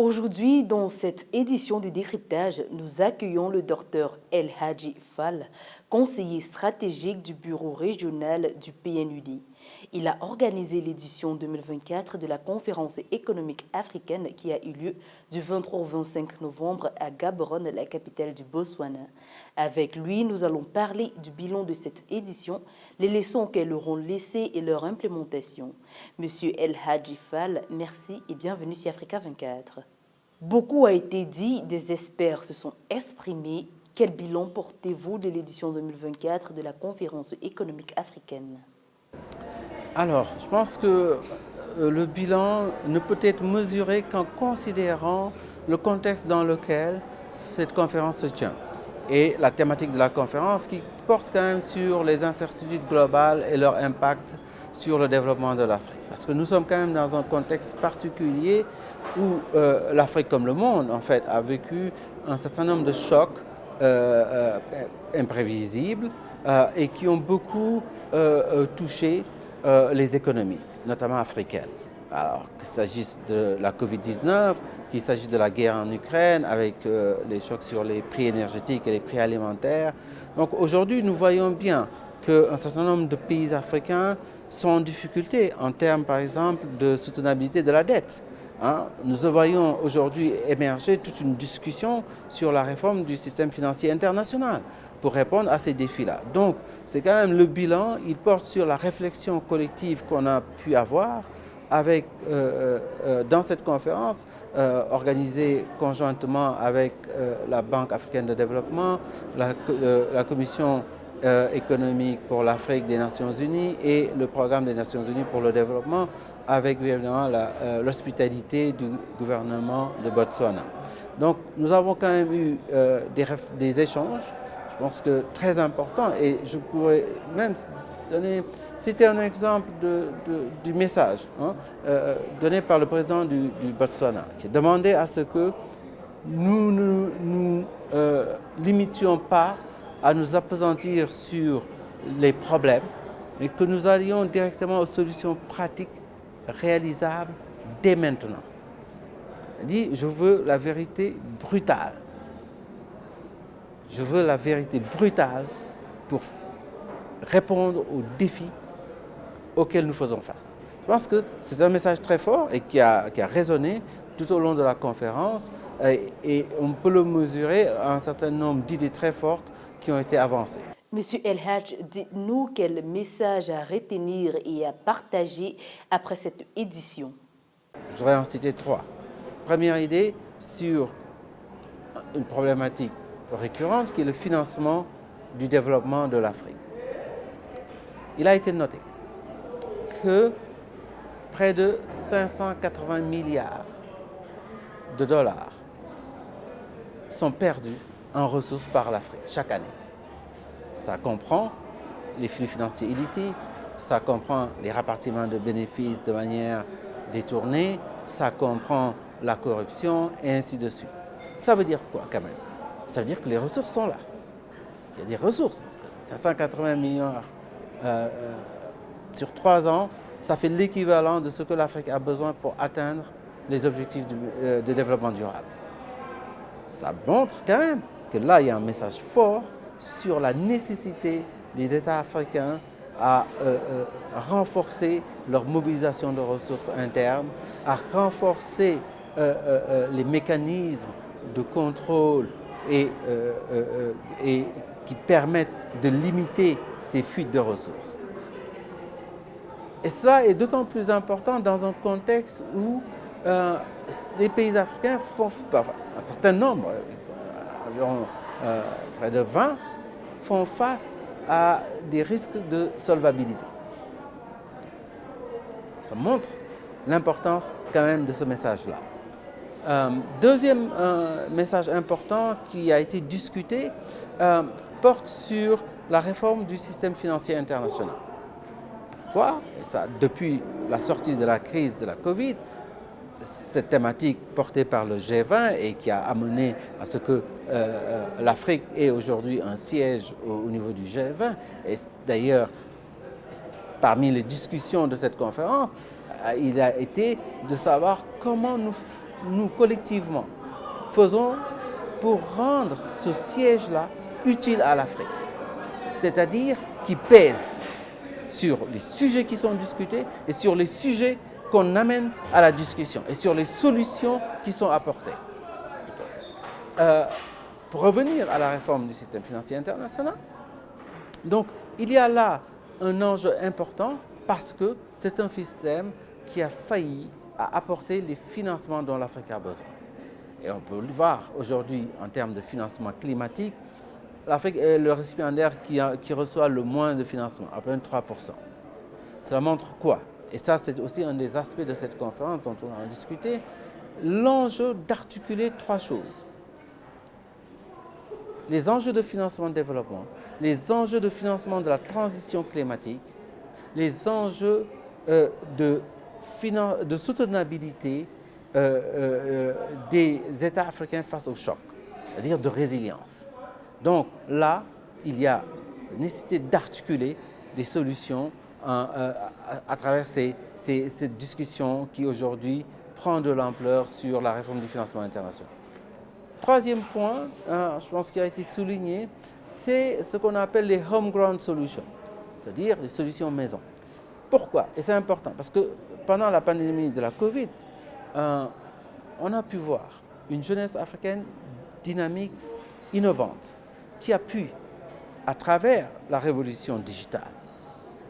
Aujourd'hui, dans cette édition de décryptage, nous accueillons le docteur El Hadji Fall, conseiller stratégique du bureau régional du PNUD. Il a organisé l'édition 2024 de la conférence économique africaine qui a eu lieu du 23 au 25 novembre à Gaborone, la capitale du Botswana. Avec lui, nous allons parler du bilan de cette édition, les leçons qu'elles auront laissées et leur implémentation. Monsieur El Hadji Fall, merci et bienvenue sur Africa 24. Beaucoup a été dit, des experts se sont exprimés. Quel bilan portez-vous de l'édition 2024 de la conférence économique africaine? Alors, je pense que le bilan ne peut être mesuré qu'en considérant le contexte dans lequel cette conférence se tient et la thématique de la conférence qui porte quand même sur les incertitudes globales et leur impact sur le développement de l'Afrique. Parce que nous sommes quand même dans un contexte particulier où l'Afrique, comme le monde, en fait, a vécu un certain nombre de chocs imprévisibles et qui ont beaucoup touché les économies, notamment africaines. Alors qu'il s'agisse de la Covid-19, qu'il s'agisse de la guerre en Ukraine avec les chocs sur les prix énergétiques et les prix alimentaires. Donc aujourd'hui, nous voyons bien qu'un certain nombre de pays africains sont en difficulté en termes, par exemple, de soutenabilité de la dette. Nous voyons aujourd'hui émerger toute une discussion sur la réforme du système financier international pour répondre à ces défis-là. Donc, c'est quand même le bilan, il porte sur la réflexion collective qu'on a pu avoir avec, dans cette conférence organisée conjointement avec la Banque africaine de développement, la Commission économique pour l'Afrique des Nations Unies et le Programme des Nations Unies pour le développement avec évidemment l'hospitalité du gouvernement de Botswana. Donc nous avons quand même eu des échanges, je pense que très importants, et je pourrais même citer un exemple du message donné par le président du Botswana, qui demandait à ce que nous ne nous limitions pas à nous appesantir sur les problèmes, mais que nous allions directement aux solutions pratiques, réalisables dès maintenant. Il dit, je veux la vérité brutale. Je veux la vérité brutale pour répondre aux défis auxquels nous faisons face. Je pense que c'est un message très fort et qui a résonné tout au long de la conférence et on peut le mesurer à un certain nombre d'idées très fortes qui ont été avancées. Monsieur El Hadj, dites-nous quel message à retenir et à partager après cette édition. Je voudrais en citer trois. Première idée sur une problématique récurrente qui est le financement du développement de l'Afrique. Il a été noté que près de 580 milliards de dollars sont perdus en ressources par l'Afrique chaque année. Ça comprend les flux financiers illicites, ça comprend les rapatriements de bénéfices de manière détournée, ça comprend la corruption et ainsi de suite. Ça veut dire quoi quand même? Ça veut dire que les ressources sont là. Il y a des ressources, parce que 580 milliards sur 3 ans, ça fait l'équivalent de ce que l'Afrique a besoin pour atteindre les objectifs de développement durable. Ça montre quand même que là, il y a un message fort sur la nécessité des États africains à renforcer leur mobilisation de ressources internes, à renforcer les mécanismes de contrôle et qui permettent de limiter ces fuites de ressources. Et cela est d'autant plus important dans un contexte où les pays africains font, enfin, un certain nombre, environ près de 20, font face à des risques de solvabilité. Ça montre l'importance quand même de ce message-là. Deuxième message important qui a été discuté porte sur la réforme du système financier international. Pourquoi? Et ça, depuis la sortie de la crise de la Covid, cette thématique portée par le G20 et qui a amené à ce que l'Afrique ait aujourd'hui un siège au niveau du G20. Et d'ailleurs, parmi les discussions de cette conférence, il a été de savoir comment nous nous collectivement faisons pour rendre ce siège-là utile à l'Afrique, c'est-à-dire qui pèse sur les sujets qui sont discutés et sur les sujets qu'on amène à la discussion et sur les solutions qui sont apportées. Pour revenir à la réforme du système financier international, donc il y a là un enjeu important parce que c'est un système qui a failli à apporter les financements dont l'Afrique a besoin. Et on peut le voir aujourd'hui en termes de financement climatique, l'Afrique est le récipiendaire qui reçoit le moins de financement, à peine 3%. Cela montre quoi? Et ça, c'est aussi un des aspects de cette conférence dont on a discuté, l'enjeu d'articuler trois choses. Les enjeux de financement de développement, les enjeux de financement de la transition climatique, les enjeux de soutenabilité des États africains face au choc, c'est-à-dire de résilience. Donc là, il y a nécessité d'articuler des solutions à travers cette discussion qui aujourd'hui prend de l'ampleur sur la réforme du financement international. Troisième point, je pense qu'il a été souligné, c'est ce qu'on appelle les homegrown solutions, c'est-à-dire les solutions maison. Pourquoi? Et c'est important, parce que pendant la pandémie de la Covid, on a pu voir une jeunesse africaine dynamique, innovante, qui a pu, à travers la révolution digitale,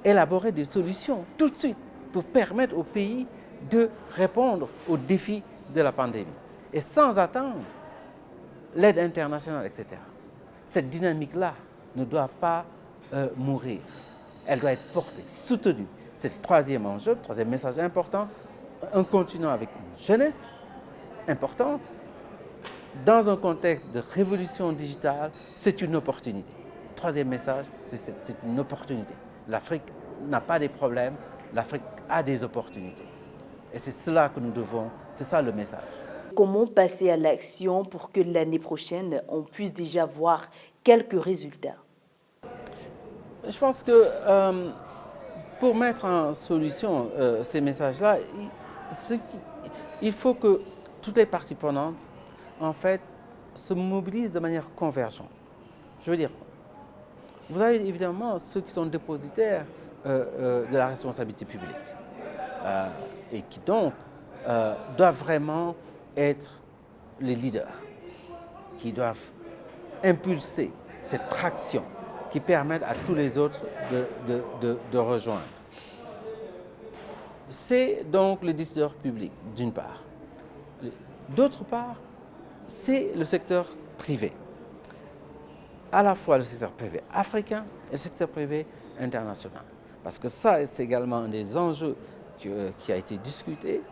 élaborer des solutions tout de suite pour permettre au pays de répondre aux défis de la pandémie. Et sans attendre l'aide internationale, etc. Cette dynamique-là ne doit pas mourir. Elle doit être portée, soutenue. C'est le troisième enjeu, le troisième message important. Un continent avec une jeunesse importante, dans un contexte de révolution digitale, c'est une opportunité. Le troisième message, c'est une opportunité. L'Afrique n'a pas des problèmes, l'Afrique a des opportunités. Et c'est cela que nous devons, c'est ça le message. Comment passer à l'action pour que l'année prochaine, on puisse déjà voir quelques résultats? Je pense que pour mettre en solution ces messages-là, il faut que toutes les parties prenantes, en fait, se mobilisent de manière convergente. Je veux dire, vous avez évidemment ceux qui sont dépositaires de la responsabilité publique et qui donc doivent vraiment être les leaders, qui doivent impulser cette traction qui permette à tous les autres de rejoindre. C'est donc les décideurs publics, d'une part. D'autre part, c'est le secteur privé. À la fois le secteur privé africain et le secteur privé international. Parce que ça, c'est également un des enjeux qui a été discuté,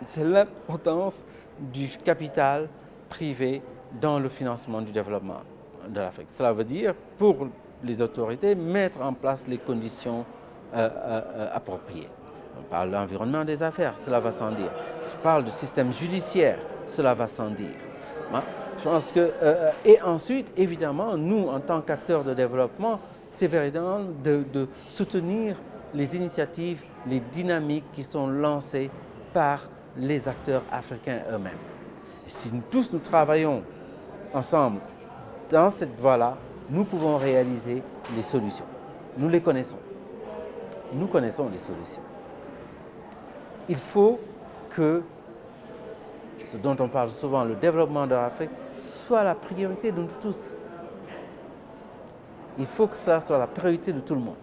c'est l'importance du capital privé dans le financement du développement de l'Afrique. Cela veut dire, pour les autorités, mettre en place les conditions appropriées. On parle de l'environnement des affaires, cela va sans dire. On parle du système judiciaire, cela va sans dire. Je pense que, et ensuite, évidemment, nous, en tant qu'acteurs de développement, c'est véritablement de soutenir les initiatives, les dynamiques qui sont lancées par les acteurs africains eux-mêmes. Si nous tous nous travaillons ensemble dans cette voie-là, nous pouvons réaliser les solutions. Nous les connaissons. Nous connaissons les solutions. Il faut que ce dont on parle souvent, le développement de l'Afrique, soit la priorité de nous tous. Il faut que ça soit la priorité de tout le monde.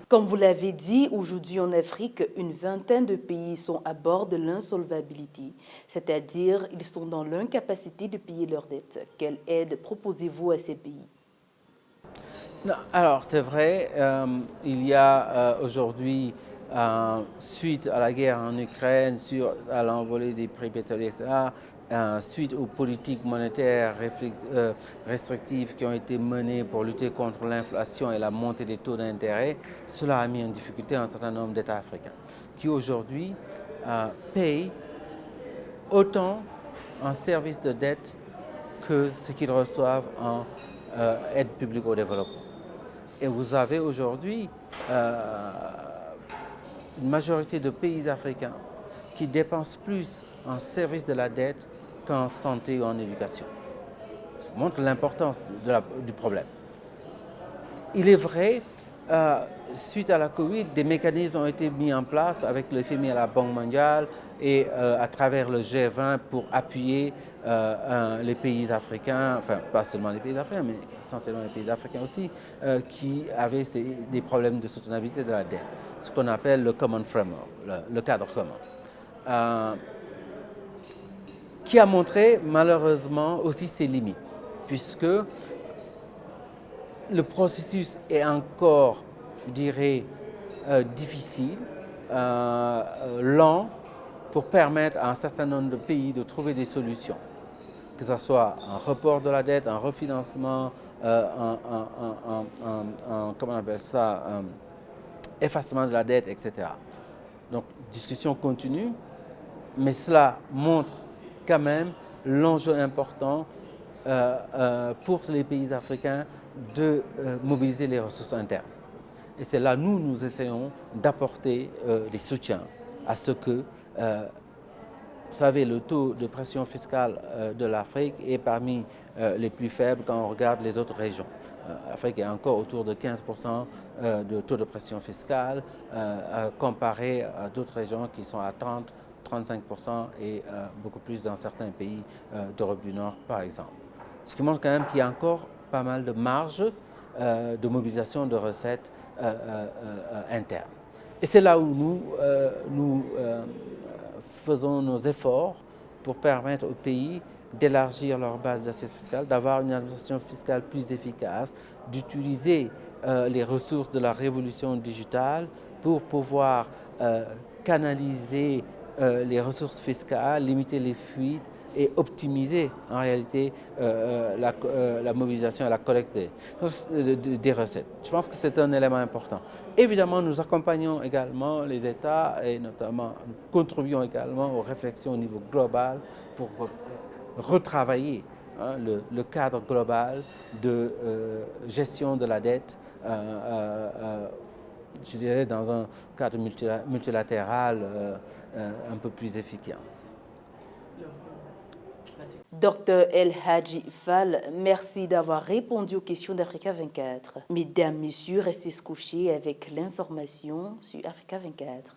Comme vous l'avez dit, aujourd'hui en Afrique, une vingtaine de pays sont à bord de l'insolvabilité, c'est-à-dire ils sont dans l'incapacité de payer leurs dettes. Quelle aide proposez-vous à ces pays? Non, alors c'est vrai, il y a aujourd'hui, suite à la guerre en Ukraine, à l'envolée des prix pétroliers, etc., suite aux politiques monétaires restrictives qui ont été menées pour lutter contre l'inflation et la montée des taux d'intérêt, cela a mis en difficulté un certain nombre d'États africains qui aujourd'hui payent autant en services de dette que ce qu'ils reçoivent en aide publique au développement. Et vous avez aujourd'hui une majorité de pays africains qui dépensent plus en service de la dette qu'en santé ou en éducation. Ça montre l'importance du problème. Il est vrai, suite à la Covid, des mécanismes ont été mis en place avec le FMI à la Banque mondiale et à travers le G20 pour appuyer les pays africains, enfin pas seulement les pays africains, mais essentiellement les pays africains aussi, qui avaient des problèmes de soutenabilité de la dette, ce qu'on appelle le Common Framework, le cadre commun, qui a montré malheureusement aussi ses limites, puisque le processus est encore, je dirais, difficile, lent, pour permettre à un certain nombre de pays de trouver des solutions, que ce soit un report de la dette, un refinancement, comment on appelle ça, effacement de la dette, etc. Donc, discussion continue, mais cela montre quand même l'enjeu important pour les pays africains de mobiliser les ressources internes. Et c'est là nous essayons d'apporter des soutiens à ce que, vous savez, le taux de pression fiscale de l'Afrique est parmi les plus faibles quand on regarde les autres régions. L'Afrique est encore autour de 15% de taux de pression fiscale comparé à d'autres régions qui sont à 30-35% et beaucoup plus dans certains pays d'Europe du Nord, par exemple. Ce qui montre quand même qu'il y a encore pas mal de marge de mobilisation de recettes internes. Et c'est là où nous faisons nos efforts pour permettre aux pays d'élargir leur base d'assiette fiscale, d'avoir une administration fiscale plus efficace, d'utiliser les ressources de la révolution digitale pour pouvoir canaliser les ressources fiscales, limiter les fuites et optimiser en réalité la mobilisation et la collecte des recettes. Je pense que c'est un élément important. Évidemment, nous accompagnons également les États et notamment nous contribuons également aux réflexions au niveau global pour retravailler le cadre global de gestion de la dette, je dirais dans un cadre multilatéral un peu plus efficace. Dr El Hadji Fall, merci d'avoir répondu aux questions d'Africa 24. Mesdames, Messieurs, restez scotchés avec l'information sur Africa 24.